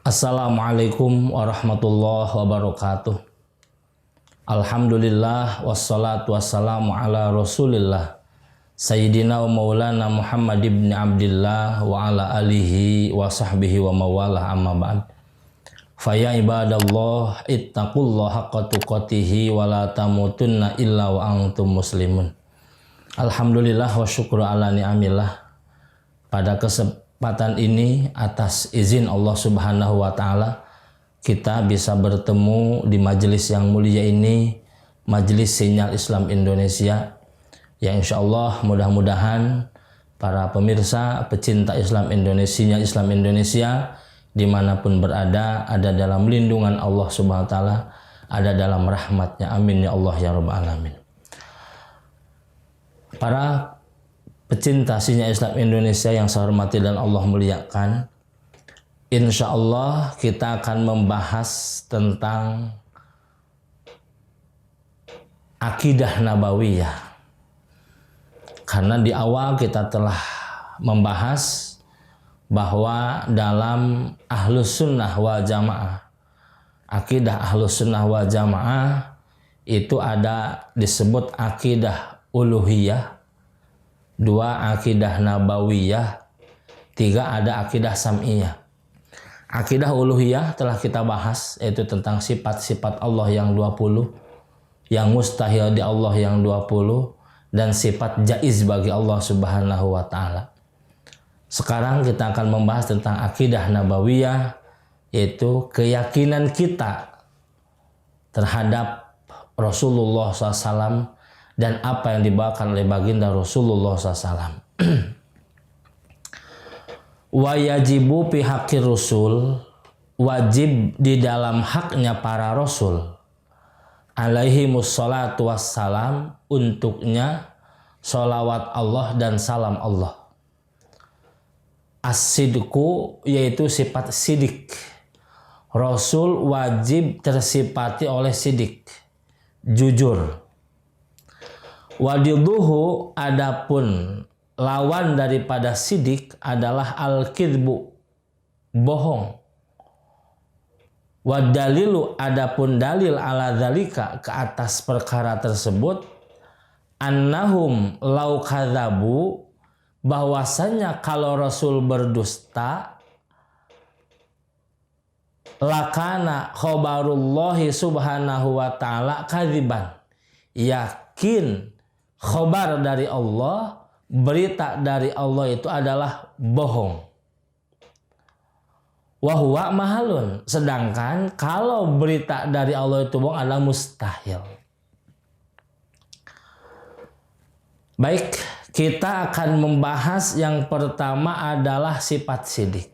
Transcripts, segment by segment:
Assalamualaikum warahmatullahi wabarakatuh. Alhamdulillah wassalatu wassalamu ala rasulillah Sayyidina wa maulana Muhammad ibn Abdillah wa ala alihi wa sahbihi wa mawalah amma ba'd. Faya ibadallah ittaqullaha haqqa tuqatihi wa la tamutunna illa wa antum muslimun. Alhamdulillah wa syukru ala ni'amillah. Pada kesempatan ini atas izin Allah Subhanahu wa taala kita bisa bertemu di majelis yang mulia ini, Majelis Sinyal Islam Indonesia, yang insya Allah mudah-mudahan para pemirsa pecinta Islam Indonesia, Islam Indonesia dimanapun berada, ada dalam lindungan Allah Subhanahu wa taala, ada dalam rahmatnya, amin ya Allah ya rabbal alamin. Para pecinta sinyal Islam Indonesia yang saya hormati dan Allah muliakan, insya Allah kita akan membahas tentang akidah nabawiyah. Karena di awal kita telah membahas bahwa dalam ahlus sunnah wal jamaah, akidah ahlus sunnah wal jamaah itu ada disebut akidah uluhiyah, 2 akidah nabawiyah, 3 ada akidah sam'iyah. Akidah uluhiyah telah kita bahas, yaitu tentang sifat-sifat Allah yang 20, yang mustahil di Allah yang 20, dan sifat jaiz bagi Allah Subhanahu wa taala. Sekarang kita akan membahas tentang akidah nabawiyah, yaitu keyakinan kita terhadap Rasulullah SAW dan apa yang dibawakan oleh baginda Rasulullah SAW. Wa yajibu fi haqqir rusul, wajib di dalam haknya para rasul alaihi musholatu wassalam, untuknya sholawat Allah dan salam Allah. As-sidku, yaitu sifat sidik. Rasul wajib tersifati oleh sidik, jujur. Wadiduhu, adapun lawan daripada sidik adalah al-kidbu, bohong. Wadalilu, adapun dalil ala dzalika, ke atas perkara tersebut, annahum lau kadzabu, bahwasanya kalau Rasul berdusta, lakana khobarullahi subhanahu wa ta'ala kadziban, yakin khobar dari Allah, berita dari Allah itu adalah bohong. Wahuwa mahalun, sedangkan kalau berita dari Allah itu bohong adalah mustahil. Baik, kita akan membahas yang pertama adalah sifat sidik.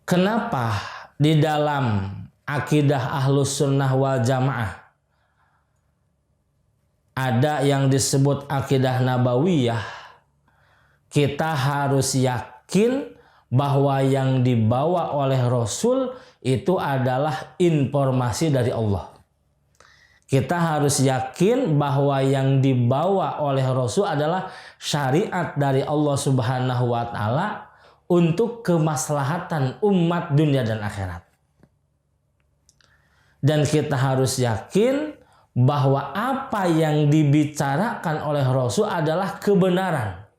Kenapa di dalam akidah ahlus sunnah wal jamaah ada yang disebut akidah nabawiyah? Kita harus yakin bahwa yang dibawa oleh Rasul itu adalah informasi dari Allah. Kita harus yakin bahwa yang dibawa oleh Rasul adalah syariat dari Allah Subhanahu wa taala untuk kemaslahatan umat dunia dan akhirat. Dan kita harus yakin bahwa apa yang dibicarakan oleh Rasul adalah kebenaran,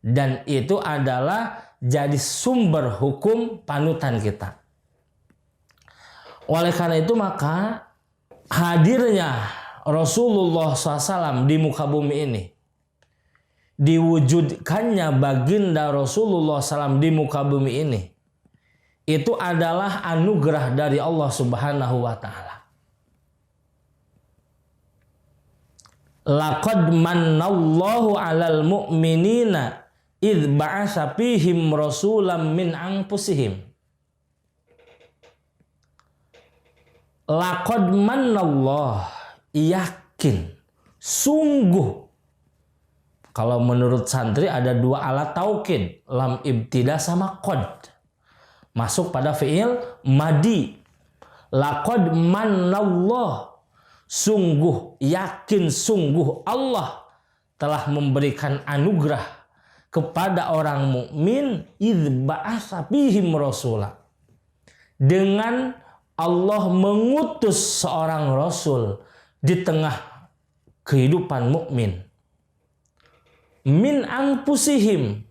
dan itu adalah jadi sumber hukum panutan kita. Oleh karena itu maka hadirnya Rasulullah SAW di muka bumi ini, diwujudkannya baginda Rasulullah SAW di muka bumi ini, itu adalah anugerah dari Allah Subhanahu wa taala. Laqad mannallahu 'alal mu'minina idz ba'atsa fihim rasulam min anfusihim. Laqad mannallah, yakin, sungguh. Kalau menurut santri ada 2 alat taukid, lam ibtida sama qad. Masuk pada fi'il madi. Laqad mannallah, sungguh, yakin, sungguh Allah telah memberikan anugerah kepada orang mukmin idz ba'atsa fihim rasula, dengan Allah mengutus seorang rasul di tengah kehidupan mukmin. Min anfusihim,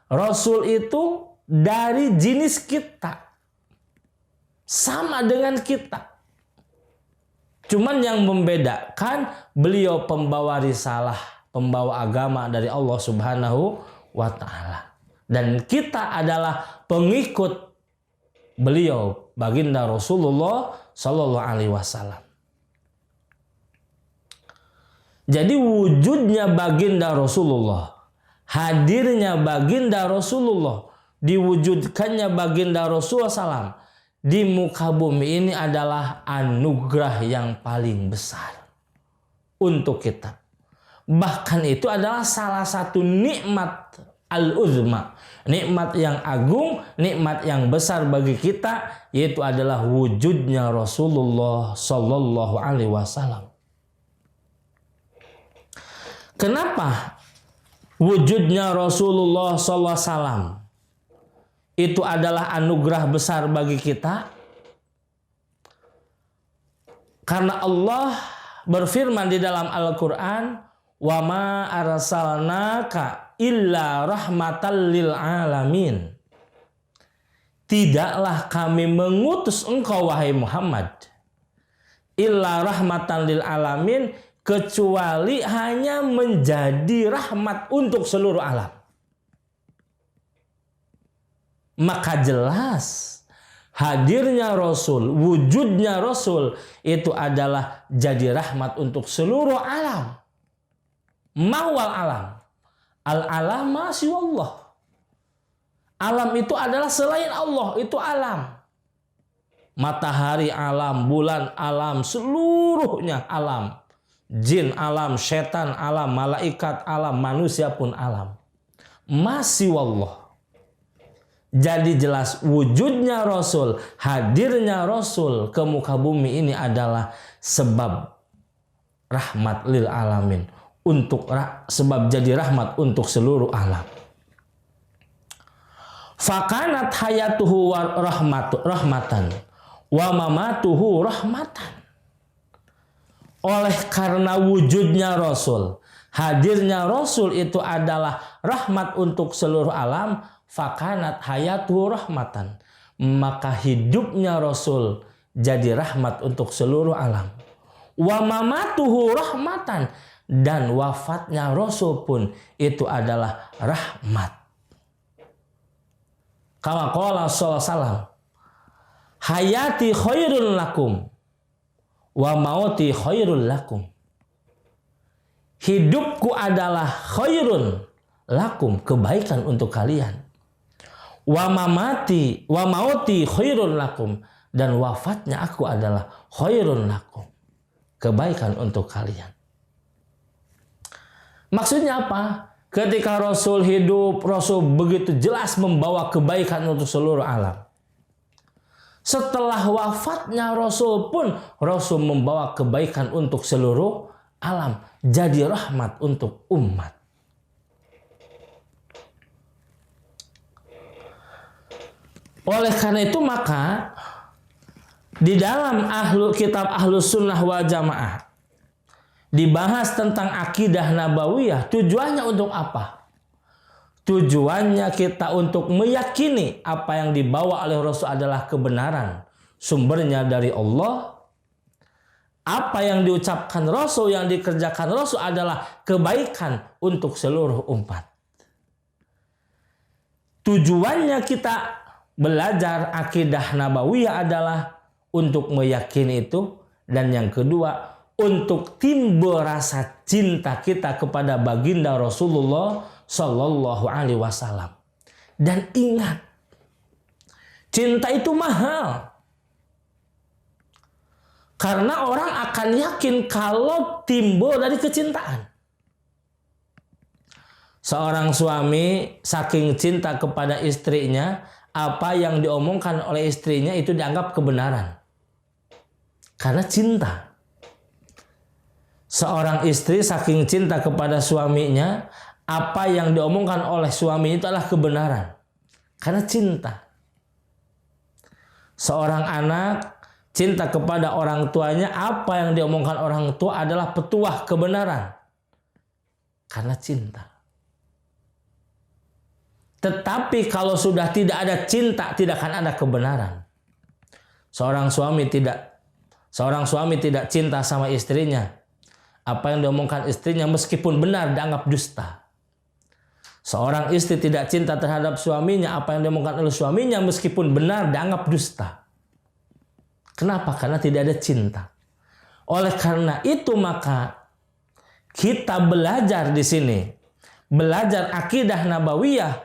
rasul itu dari jenis kita, sama dengan kita. Cuman yang membedakan, beliau pembawa risalah, pembawa agama dari Allah Subhanahu wa ta'ala. Dan kita adalah pengikut beliau, baginda Rasulullah Sallallahu Alaihi Wasallam. Jadi wujudnya baginda Rasulullah, hadirnya baginda Rasulullah, diwujudkannya baginda Rasulullah SAW di muka bumi ini adalah anugerah yang paling besar untuk kita. Bahkan itu adalah salah satu nikmat al-uzma, nikmat yang agung, nikmat yang besar bagi kita, yaitu adalah wujudnya Rasulullah Sallallahu Alaihi Wasallam. Kenapa wujudnya Rasulullah Sallallahu Alaihi Wasallam itu adalah anugerah besar bagi kita? Karena Allah berfirman di dalam Al-Quran, wa ma arsalnaka illa rahmatan lil alamin. Tidaklah kami mengutus engkau wahai Muhammad illa rahmatan lil alamin, kecuali hanya menjadi rahmat untuk seluruh alam. Maka jelas hadirnya Rasul, wujudnya Rasul itu adalah jadi rahmat untuk seluruh alam. Mawal alam. Al-alam masih Allah. Alam itu adalah selain Allah, itu alam. Matahari alam, bulan alam, seluruhnya alam. Jin alam, setan alam, malaikat alam, manusia pun alam. Masih Allah. Jadi jelas wujudnya Rasul, hadirnya Rasul ke muka bumi ini adalah sebab rahmat lil alamin, untuk sebab jadi rahmat untuk seluruh alam. Fakanat hayatuhu rahmatan wa mamatuhu rahmatan. Oleh karena wujudnya Rasul, hadirnya Rasul itu adalah rahmat untuk seluruh alam. Fakanat hayatuhu rahmatan, maka hidupnya Rasul jadi rahmat untuk seluruh alam. Wa mamatuhu rahmatan, dan wafatnya Rasul pun itu adalah rahmat. Kama qala sallallahu alaihi wasallam, hayati khairun lakum wa mauti khairul lakum. Hidupku adalah khairun lakum, kebaikan untuk kalian. Wa mamati wa mauti khairun lakum, dan wafatnya aku adalah khairun lakum, kebaikan untuk kalian. Maksudnya apa? Ketika Rasul hidup, Rasul begitu jelas membawa kebaikan untuk seluruh alam. Setelah wafatnya Rasul pun, Rasul membawa kebaikan untuk seluruh alam, jadi rahmat untuk umat. Oleh karena itu maka di dalam kitab Ahlus Sunnah wal Jamaah dibahas tentang akidah nabawiyah. Tujuannya untuk apa? Tujuannya kita untuk meyakini apa yang dibawa oleh Rasul adalah kebenaran, sumbernya dari Allah. Apa yang diucapkan Rasul, yang dikerjakan Rasul adalah kebaikan untuk seluruh umat. Tujuannya kita belajar akidah nabawiyah adalah untuk meyakini itu, dan yang kedua untuk timbul rasa cinta kita kepada baginda Rasulullah Sallallahu Alaihi Wasallam. Dan ingat, cinta itu mahal, karena orang akan yakin kalau timbul dari kecintaan. Seorang suami saking cinta kepada istrinya, apa yang diomongkan oleh istrinya itu dianggap kebenaran. Karena cinta. Seorang istri saking cinta kepada suaminya, apa yang diomongkan oleh suami itu adalah kebenaran. Karena cinta. Seorang anak cinta kepada orang tuanya, apa yang diomongkan orang tua adalah petuah kebenaran. Karena cinta. Tetapi kalau sudah tidak ada cinta, tidak akan ada kebenaran. Seorang suami tidak cinta sama istrinya. Apa yang diomongkan istrinya meskipun benar dianggap dusta. Seorang istri tidak cinta terhadap suaminya, apa yang diomongkan oleh suaminya meskipun benar dianggap dusta. Kenapa? Karena tidak ada cinta. Oleh karena itu maka kita belajar di sini, belajar akidah nabawiyah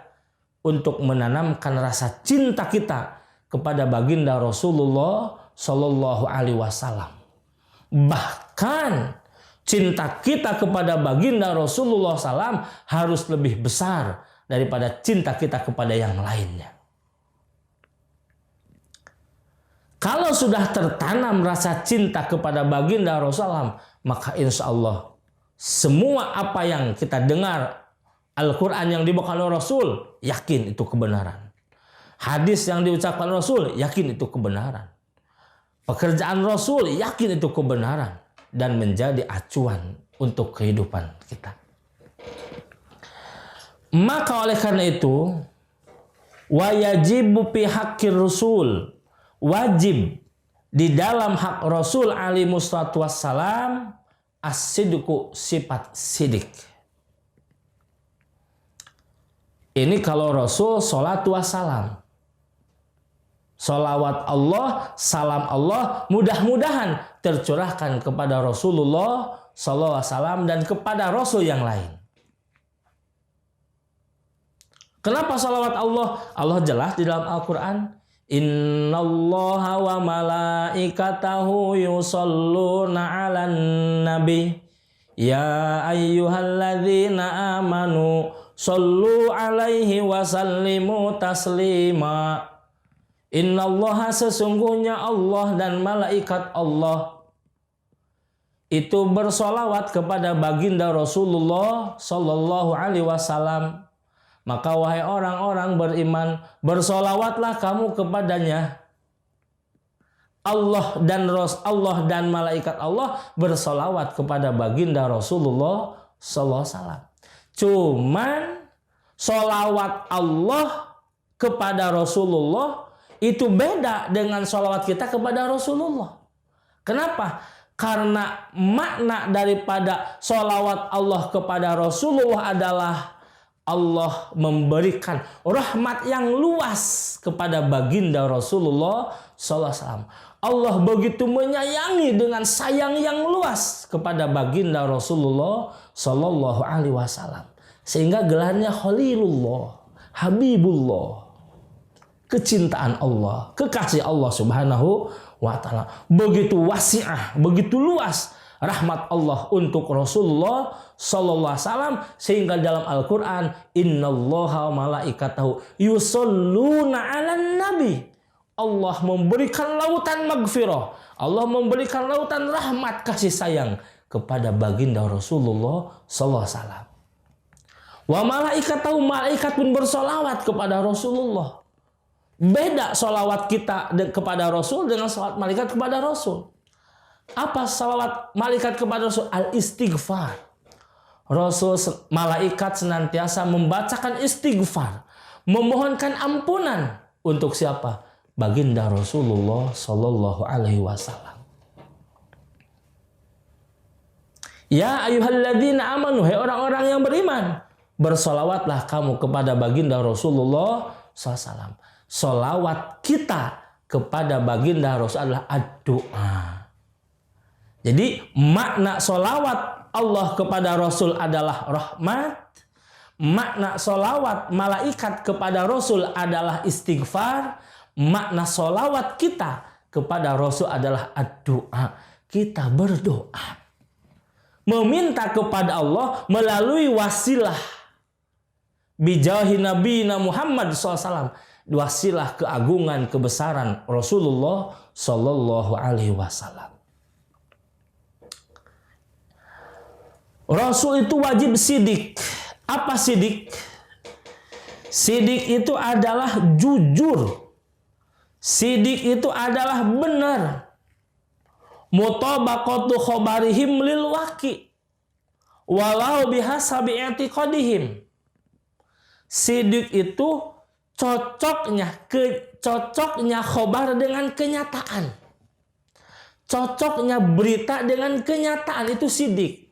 untuk menanamkan rasa cinta kita kepada baginda Rasulullah Shallallahu Alaihi Wasallam. Bahkan cinta kita kepada baginda Rasulullah SAW harus lebih besar daripada cinta kita kepada yang lainnya. Kalau sudah tertanam rasa cinta kepada baginda Rasulullah, maka insya Allah semua apa yang kita dengar, Al-Quran yang dibawakan oleh Rasul, yakin itu kebenaran. Hadis yang diucapkan Rasul, yakin itu kebenaran. Pekerjaan Rasul, yakin itu kebenaran. Dan menjadi acuan untuk kehidupan kita. Maka oleh karena itu, wajibu fi haqqir Rasul, wajib di dalam hak Rasul alaihi wassalatu wassalam as-sidqu, sifat sidik. Ini kalau Rasul salatu wassalam. Salawat Allah, salam Allah mudah-mudahan tercurahkan kepada Rasulullah sallallahu alaihi wasallam dan kepada Rasul yang lain. Kenapa salawat Allah? Allah jelas di dalam Al-Quran. Innallaha wa malaikatahu yusalluna 'alan nabi. Ya ayyuhalladzina amanu sallu 'alaihi wa sallimu taslima. Innallaha, sesungguhnya Allah dan malaikat Allah itu bersolawat kepada baginda Rasulullah Sallallahu Alaihi Wasallam. Maka wahai orang-orang beriman, bersolawatlah kamu kepadanya. Allah dan malaikat Allah bersolawat kepada baginda Rasulullah Sallallahu Alaihi Wasallam. Cuman solawat Allah kepada Rasulullah itu beda dengan sholawat kita kepada Rasulullah. Kenapa? Karena makna daripada sholawat Allah kepada Rasulullah adalah Allah memberikan rahmat yang luas kepada baginda Rasulullah SAW. Allah begitu menyayangi dengan sayang yang luas kepada baginda Rasulullah Sallallahu Alaihi Wasallam, sehingga gelarnya Khalilullah, Habibullah. Kecintaan Allah, kekasih Allah Subhanahu wa Ta'ala. Begitu wasi'ah, begitu luas rahmat Allah untuk Rasulullah Sallallahu Alaihi Wasallam, sehingga dalam Al-Quran, Innallaha wa malaikatahu yusalluna 'alan nabi. Allah memberikan lautan maghfirah, Allah memberikan lautan rahmat kasih sayang kepada baginda Rasulullah Sallallahu Alaihi Wasallam. Wa malaikatahu, malaikat pun bersolawat kepada Rasulullah. Beda solawat kita kepada Rasul dengan solawat malaikat kepada Rasul. Apa solawat malaikat kepada Rasul? Al-istighfar. Rasul, malaikat senantiasa membacakan istighfar, memohonkan ampunan untuk siapa? Baginda Rasulullah Sallallahu Alaihi Wasallam. Ya ayyuhalladzina amanu, hai orang-orang yang beriman, bersolawatlah kamu kepada baginda Rasulullah SAW. Solawat kita kepada baginda Rasul adalah doa. Jadi makna solawat Allah kepada Rasul adalah rahmat. Makna solawat malaikat kepada Rasul adalah istighfar. Makna solawat kita kepada Rasul adalah doa. Kita berdoa, meminta kepada Allah melalui wasilah bijahi Nabi Muhammad SAW. Wasilah keagungan kebesaran Rasulullah Sallallahu Alaihi Wasallam. Rasul itu wajib sidik. Apa sidik? Sidik itu adalah jujur. Sidik itu adalah benar. Mutabaqatu khobarihim lil waqi walau bihasabi i'tiqadihim. Sidik itu cocoknya khobar dengan kenyataan. Cocoknya berita dengan kenyataan, itu sidik.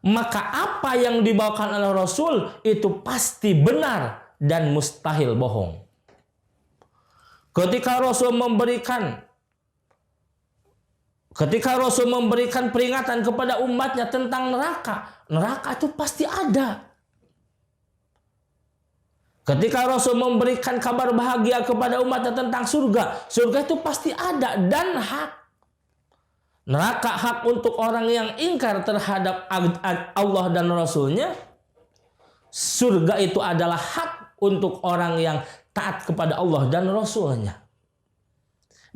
Maka apa yang dibawakan oleh Rasul itu pasti benar dan mustahil bohong. Ketika Rasul memberikan peringatan kepada umatnya tentang neraka, neraka itu pasti ada. Ketika Rasul memberikan kabar bahagia kepada umatnya tentang surga, surga itu pasti ada dan hak. Neraka hak untuk orang yang ingkar terhadap Allah dan Rasulnya. Surga itu adalah hak untuk orang yang taat kepada Allah dan Rasulnya.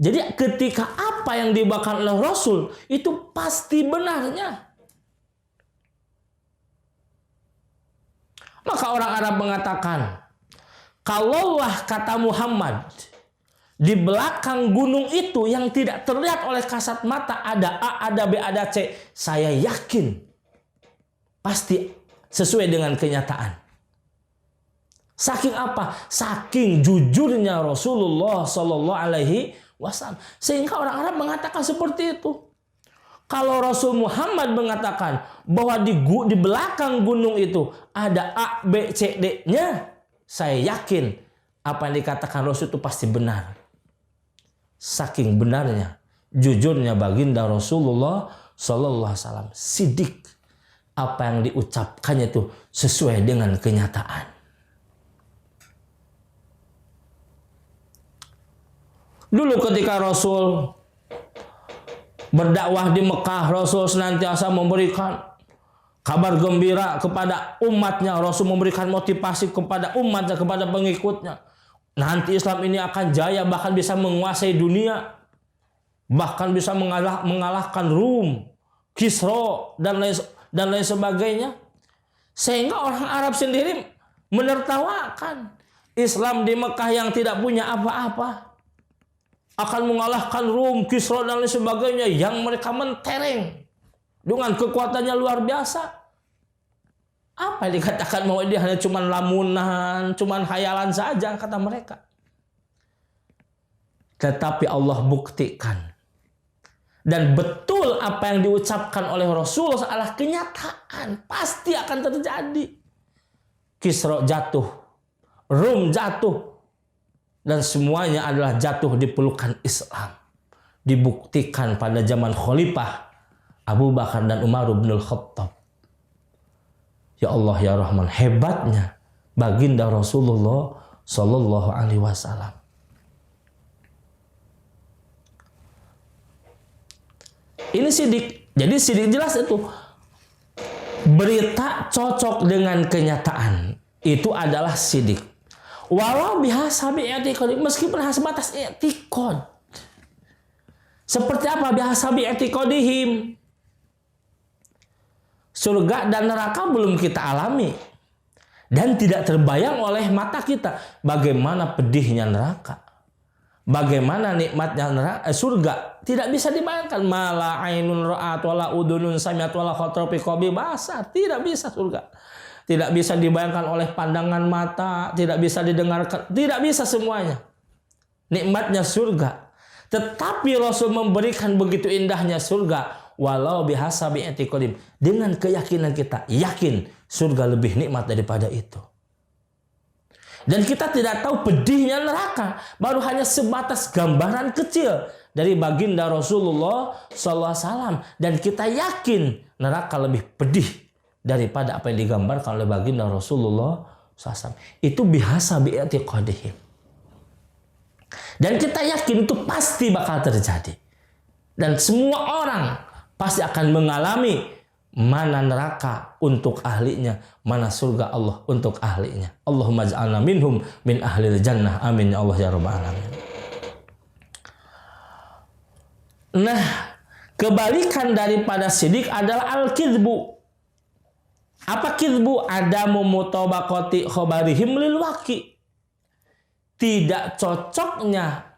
Jadi ketika apa yang dibawakan oleh Rasul itu pasti benarnya. Maka orang Arab mengatakan, kalaulah kata Muhammad, di belakang gunung itu yang tidak terlihat oleh kasat mata ada A, ada B, ada C, saya yakin pasti sesuai dengan kenyataan. Saking apa? Saking jujurnya Rasulullah Sallallahu Alaihi Wasallam. Sehingga orang Arab mengatakan seperti itu. Kalau Rasul Muhammad mengatakan bahwa di belakang gunung itu ada A, B, C, D-nya, saya yakin apa yang dikatakan Rasul itu pasti benar. Saking benarnya, jujurnya baginda Rasulullah Sallallahu Alaihi Wasallam. Sidik, apa yang diucapkannya itu sesuai dengan kenyataan. Dulu ketika Rasul berdakwah di Mekah, Rasul senantiasa memberikan kabar gembira kepada umatnya. Rasul memberikan motivasi kepada umatnya, kepada pengikutnya. Nanti Islam ini akan jaya, bahkan bisa menguasai dunia. Bahkan bisa mengalahkan Rum, Kisra, dan lain sebagainya. Sehingga orang Arab sendiri menertawakan Islam di Mekah yang tidak punya apa-apa akan mengalahkan Rum, Kisra, dan lain sebagainya yang mereka mentereng dengan kekuatannya luar biasa. Apa yang dikatakan bahwa dia hanya cuma lamunan, cuma khayalan saja kata mereka. Tetapi Allah buktikan dan betul apa yang diucapkan oleh Rasul adalah kenyataan, pasti akan terjadi. Kisra jatuh, Rum jatuh, dan semuanya adalah jatuh di pelukan Islam. Dibuktikan pada zaman Khalifah Abu Bakar dan Umar bin Khattab. Ya Allah ya Rahman, hebatnya baginda Rasulullah Sallallahu Alaihi Wasallam. Ini sidik. Jadi sidik jelas itu. Berita cocok dengan kenyataan. Itu adalah sidik. Walau bihasabi i'tiqad, meskipun sebatas i'tiqad. Seperti apa bihasabi i'tiqadihim? Surga dan neraka belum kita alami dan tidak terbayang oleh mata kita. Bagaimana pedihnya neraka, bagaimana nikmatnya neraka, surga tidak bisa dibayangkan. Mala ainun ra'at wala udunun sami'at wala khatara fi qalbi basar. Tidak bisa surga. Tidak bisa dibayangkan oleh pandangan mata, tidak bisa didengarkan, tidak bisa semuanya. Nikmatnya surga. Tetapi Rasul memberikan begitu indahnya surga, walau bihasabi i'tiqadim, dengan keyakinan kita, yakin surga lebih nikmat daripada itu. Dan kita tidak tahu pedihnya neraka, baru hanya sebatas gambaran kecil dari baginda Rasulullah SAW, dan kita yakin neraka lebih pedih daripada apa yang digambarkan oleh baginda Rasulullah SAW. Itu bihasabi i'tiqadihim. Dan kita yakin itu pasti bakal terjadi. Dan semua orang pasti akan mengalami mana neraka untuk ahlinya, mana surga Allah untuk ahlinya. Allahumma ja'alna minhum min ahlil jannah. Amin ya Allah ya rabbal alamin. Nah, kebalikan daripada sidik adalah al-kidbu. Apa kidbu? Adamu mutabaqati khobarihim lil waqi. Tidak cocoknya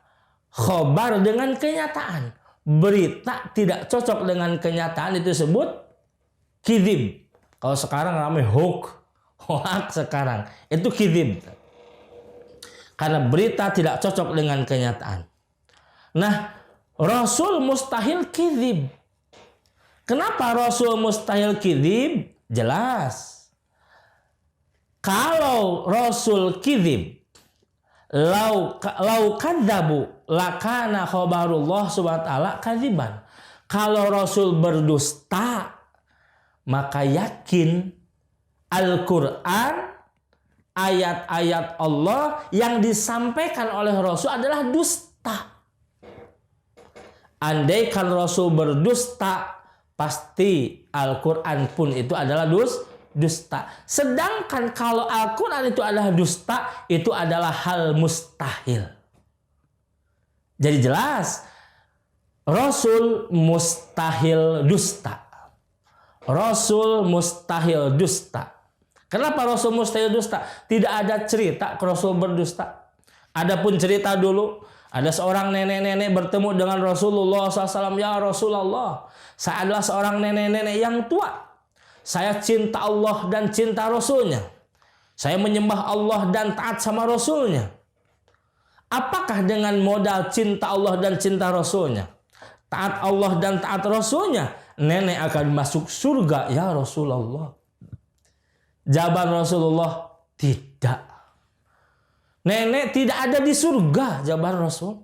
khobar dengan kenyataan. Berita tidak cocok dengan kenyataan itu disebut kidib. Kalau sekarang ramai hoax sekarang. Itu kidib. Karena berita tidak cocok dengan kenyataan. Nah, Rasul mustahil kidib. Kenapa Rasul mustahil kidib? Jelas. Kalau Rasul kidib, lau kadzabu lakana khabarullah subhanahu wa ta'ala kadziban. Kalau Rasul berdusta, maka yakin Al-Quran, ayat-ayat Allah yang disampaikan oleh Rasul adalah dusta. Andaikan Rasul berdusta, pasti Al-Quran pun itu adalah dusta. Sedangkan kalau Al-Quran itu adalah dusta, itu adalah hal mustahil. Jadi jelas, Rasul mustahil dusta. Rasul mustahil dusta. Kenapa Rasul mustahil dusta? Tidak ada cerita Rasul berdusta. Adapun cerita dulu, ada seorang nenek-nenek bertemu dengan Rasulullah SAW. Ya Rasulullah, saya adalah seorang nenek-nenek yang tua. Saya cinta Allah dan cinta Rasulnya. Saya menyembah Allah dan taat sama Rasulnya. Apakah dengan modal cinta Allah dan cinta Rasulnya, taat Allah dan taat Rasulnya, nenek akan masuk surga ya Rasulullah? Jawaban Rasulullah, tidak. Nenek tidak ada di surga, jawaban Rasul.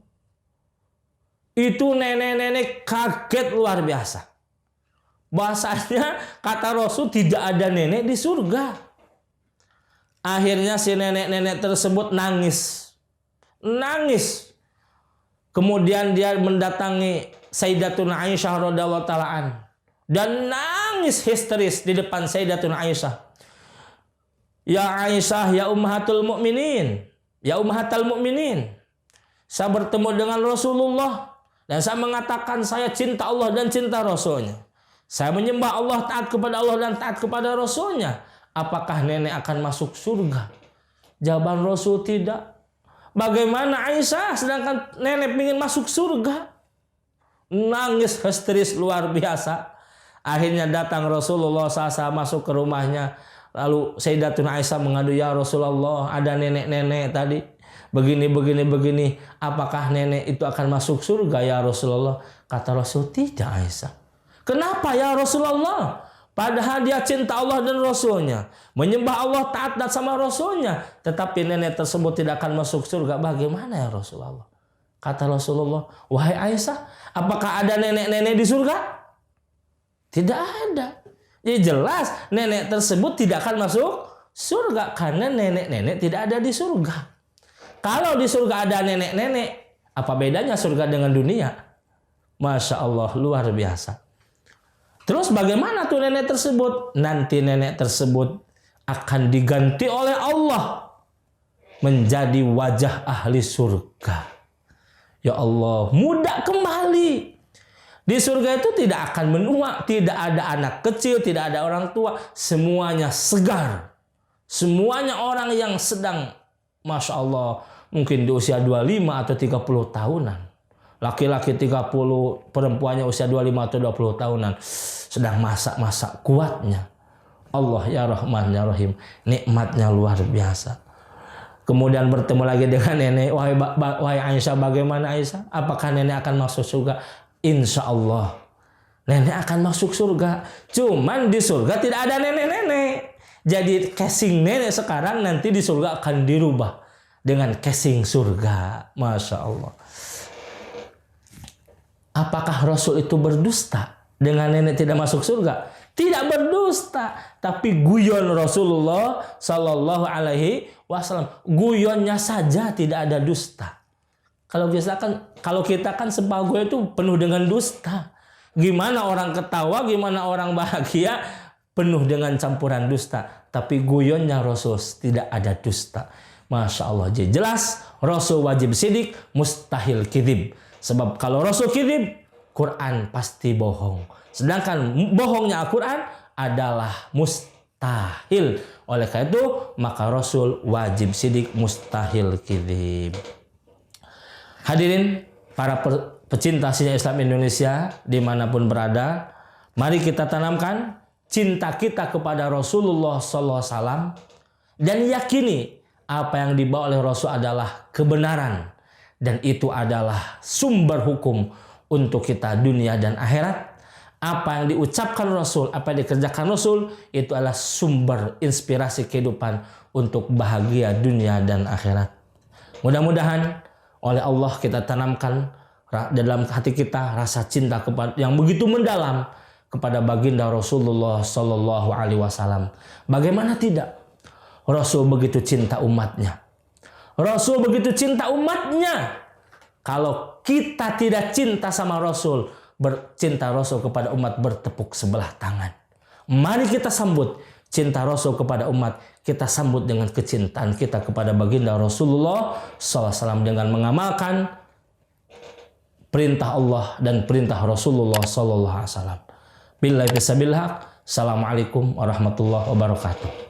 Itu nenek-nenek kaget luar biasa. Bahasanya kata Rasul tidak ada nenek di surga. Akhirnya si nenek-nenek tersebut nangis. Kemudian dia mendatangi Sayyidatuna Aisyah radhiyallahu ta'ala an dan nangis histeris di depan Sayyidatuna Aisyah. Ya Aisyah, ya ummahatul mu'minin, ya ummahatul mu'minin, saya bertemu dengan Rasulullah dan saya mengatakan saya cinta Allah dan cinta Rasulnya. Saya menyembah Allah, taat kepada Allah dan taat kepada Rasulnya. Apakah nenek akan masuk surga? Jawaban Rasul, tidak. Bagaimana Aisyah sedangkan nenek ingin masuk surga? Nangis histeris luar biasa. Akhirnya datang Rasulullah SAW masuk ke rumahnya. Lalu Sayyidatuna Aisyah mengadu, ya Rasulullah, ada nenek-nenek tadi begini. Apakah nenek itu akan masuk surga ya Rasulullah? Kata Rasul, tidak Aisyah. Kenapa ya Rasulullah? Padahal dia cinta Allah dan Rasulnya, menyembah Allah, taat dan sama Rasulnya, tetapi nenek tersebut tidak akan masuk surga. Bagaimana ya Rasulullah? Kata Rasulullah, wahai Aisyah, apakah ada nenek-nenek di surga? Tidak ada. Jadi jelas nenek tersebut tidak akan masuk surga karena nenek-nenek tidak ada di surga. Kalau di surga ada nenek-nenek, apa bedanya surga dengan dunia? Masya Allah, luar biasa. Terus bagaimana tuh nenek tersebut? Nanti nenek tersebut akan diganti oleh Allah menjadi wajah ahli surga. Ya Allah, muda kembali. Di surga itu tidak akan menua, tidak ada anak kecil, tidak ada orang tua. Semuanya segar. Semuanya orang yang sedang, Masya Allah, mungkin di usia 25 atau 30 tahunan. Laki-laki 30, perempuannya usia 25 atau 20 tahunan. Sedang masak-masak kuatnya. Allah ya Rahman ya Rahim. Nikmatnya luar biasa. Kemudian bertemu lagi dengan nenek. Wahai Aisyah, bagaimana Aisyah? Apakah nenek akan masuk surga? Insya Allah nenek akan masuk surga. Cuman di surga tidak ada nenek-nenek. Jadi casing nenek sekarang nanti di surga akan dirubah dengan casing surga. Masya Allah. Apakah Rasul itu berdusta dengan nenek tidak masuk surga? Tidak berdusta, tapi guyon Rasulullah Sallallahu Alaihi Wasallam. Guyonnya saja tidak ada dusta. Kalau kita kan sebagai itu penuh dengan dusta. Gimana orang ketawa, gimana orang bahagia, penuh dengan campuran dusta. Tapi guyonnya Rasul tidak ada dusta. Masya Allah. Jadi jelas Rasul wajib sidik, mustahil kidib. Sebab kalau Rasul kidib, Quran pasti bohong. Sedangkan bohongnya Al-Quran adalah mustahil. mustahil. Oleh karena itu maka Rasul wajib sidik, mustahil kadzib. Hadirin para pecinta sinyal Islam Indonesia dimanapun berada, mari kita tanamkan cinta kita kepada Rasulullah SAW dan yakini apa yang dibawa oleh Rasul adalah kebenaran dan itu adalah sumber hukum untuk kita dunia dan akhirat. Apa yang diucapkan Rasul, apa yang dikerjakan Rasul itu adalah sumber inspirasi kehidupan untuk bahagia dunia dan akhirat. Mudah-mudahan oleh Allah kita tanamkan dalam hati kita rasa cinta kepada yang begitu mendalam kepada baginda Rasulullah Sallallahu Alaihi Wasallam. Bagaimana tidak? Rasul begitu cinta umatnya. Rasul begitu cinta umatnya. Kalau kita tidak cinta sama Rasul, bercinta Rasul kepada umat bertepuk sebelah tangan. Mari kita sambut cinta Rasul kepada umat. Kita sambut dengan kecintaan kita kepada baginda Rasulullah SAW dengan mengamalkan perintah Allah dan perintah Rasulullah SAW. Billahi fisabilillah. Assalamualaikum warahmatullahi wabarakatuh.